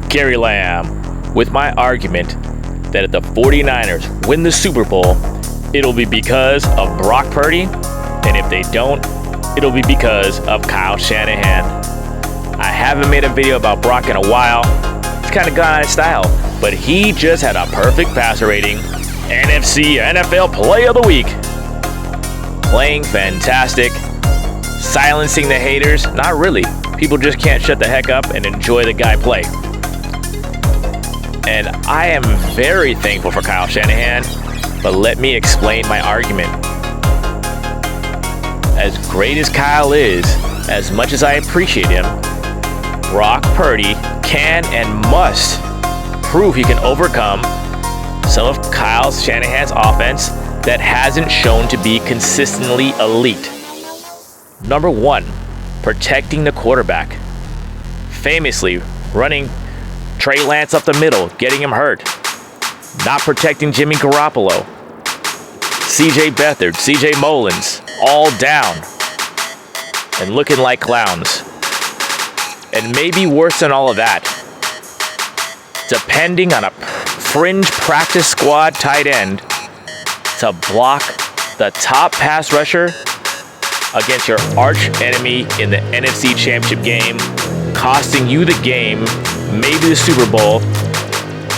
Gary Lamb with my argument that if the 49ers win the Super Bowl, it'll be because of Brock Purdy, and if they don't, it'll be because of Kyle Shanahan. I haven't made a video about Brock in a while. It's kind of gone out of style, but he just had a perfect passer rating. NFC NFL Player of the Week. Playing fantastic. Silencing the haters. Not really. People just can't shut the heck up and enjoy the guy play. And I am very thankful for Kyle Shanahan, but let me explain my argument. As great as Kyle is, as much as I appreciate him, Brock Purdy can and must prove he can overcome some of Kyle Shanahan's offense that hasn't shown to be consistently elite. Number one, protecting the quarterback. Famously running Trey Lance up the middle, getting him hurt. Not protecting Jimmy Garoppolo. CJ Beathard, CJ Mullins, all down and looking like clowns. And maybe worse than all of that, depending on a fringe practice squad tight end to block the top pass rusher against your arch enemy in the NFC Championship game, costing you the game, maybe the Super Bowl,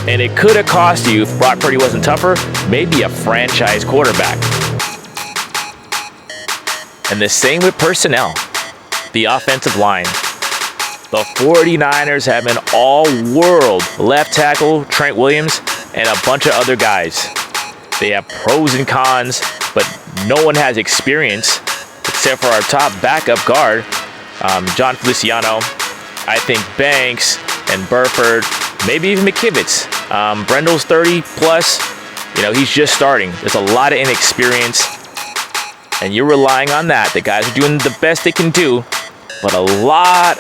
and it could have cost you, if Brock Purdy wasn't tougher, maybe a franchise quarterback. And the same with personnel, the offensive line. The 49ers have an all-world left tackle, Trent Williams, and a bunch of other guys. They have pros and cons, but no one has experience except for our top backup guard, John Feliciano. I think Banks and Burford, maybe even McKivitz. Brendel's 30 plus. He's just starting. There's a lot of inexperience, and you're relying on that. The guys are doing the best they can do, but a lot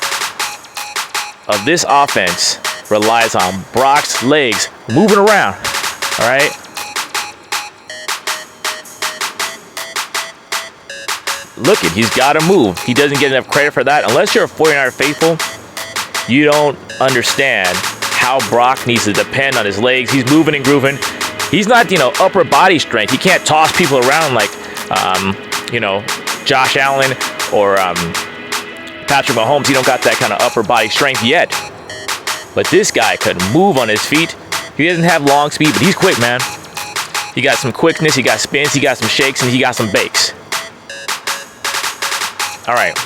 of this offense relies on Brock's legs moving around. All right. Look it, he's got to move. He doesn't get enough credit for that. Unless you're a 49er faithful, you don't understand how Brock needs to depend on his legs. He's moving and grooving. He's not, upper body strength. He can't toss people around like, Josh Allen or Patrick Mahomes. He don't got that kind of upper body strength yet. But this guy could move on his feet. He doesn't have long speed, but he's quick, man. He got some quickness. He got spins. He got some shakes, and he got some bakes. All right.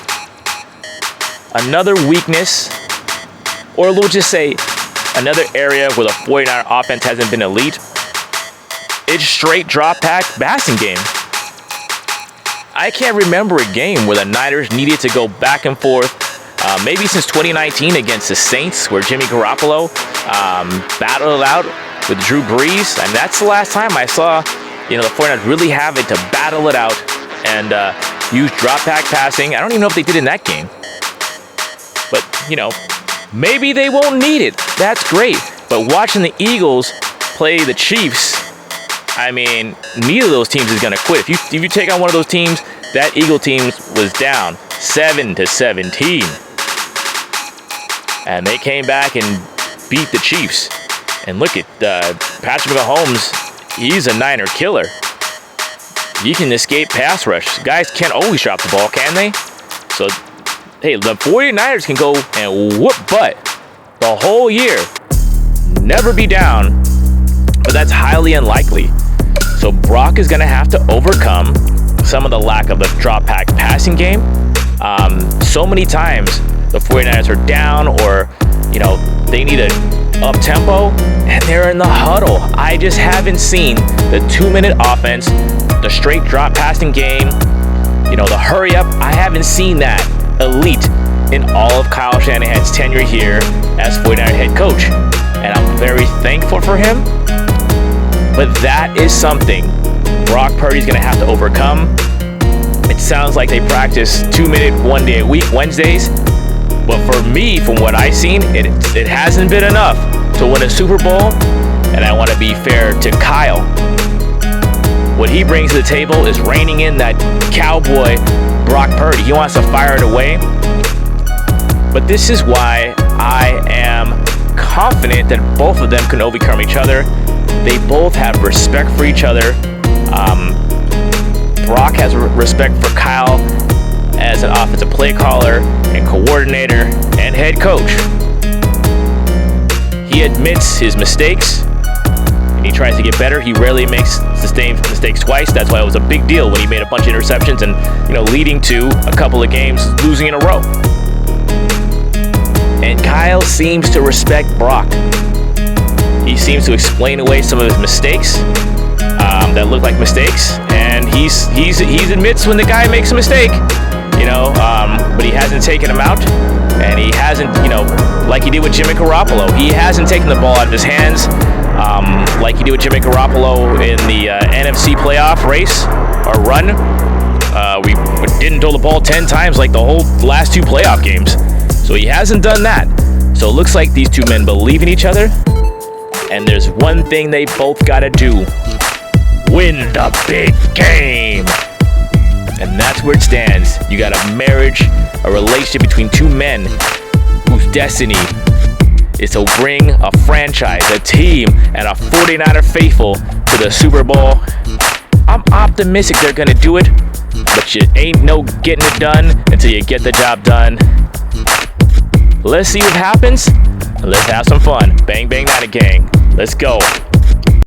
Another weakness, or we'll just say another area where the 49er offense hasn't been elite, it's straight drop-back passing game. I can't remember a game where the Niners needed to go back and forth, maybe since 2019 against the Saints, where Jimmy Garoppolo battled it out with Drew Brees. And that's the last time I saw, the 49ers really have it to battle it out and use drop-back passing. I don't even know if they did in that game. But, maybe they won't need it. That's great. But watching the Eagles play the Chiefs, I mean, neither of those teams is going to quit. If you take on one of those teams, that Eagle team was down 7-17. And they came back and beat the Chiefs. And look at Patrick Mahomes. He's a Niner killer. He can escape pass rush. Guys can't always drop the ball, can they? So, hey, the 49ers can go and whoop butt the whole year. Never be down. But that's highly unlikely. So Brock is going to have to overcome some of the lack of the drop-back passing game. So many times the 49ers are down or, they need a up-tempo and they're in the huddle. I just haven't seen the 2-minute offense, the straight drop passing game, the hurry up. I haven't seen that elite in all of Kyle Shanahan's tenure here as 49er head coach. And I'm very thankful for him. But that is something Brock Purdy's going to have to overcome. It sounds like they practice 2-minute, 1 day a week, Wednesdays. But for me, from what I've seen, it hasn't been enough to win a Super Bowl. And I want to be fair to Kyle. What he brings to the table is reining in that cowboy Brock Purdy. He wants to fire it away. But this is why I am confident that both of them can overcome each other. They both have respect for each other. Brock has respect for Kyle as an offensive play caller and coordinator and head coach. He admits his mistakes and he tries to get better. He rarely makes the same mistakes twice. That's why it was a big deal when he made a bunch of interceptions and, leading to a couple of games losing in a row. And Kyle seems to respect Brock. He seems to explain away some of his mistakes that look like mistakes, and he admits when the guy makes a mistake, but he hasn't taken him out, and he hasn't, like he did with Jimmy Garoppolo. He hasn't taken the ball out of his hands like he did with Jimmy Garoppolo in the NFC playoff race or run. We didn't throw the ball 10 times like the whole last 2 playoff games. So he hasn't done that. So it looks like these 2 men believe in each other. And there's one thing they both got to do. Win the big game. And that's where it stands. You got a marriage, a relationship between 2 men whose destiny is to bring a franchise, a team, and a 49er faithful to the Super Bowl. I'm optimistic they're going to do it. But you ain't no getting it done until you get the job done. Let's see what happens. Let's have some fun. Bang, bang, not a gang. Let's go.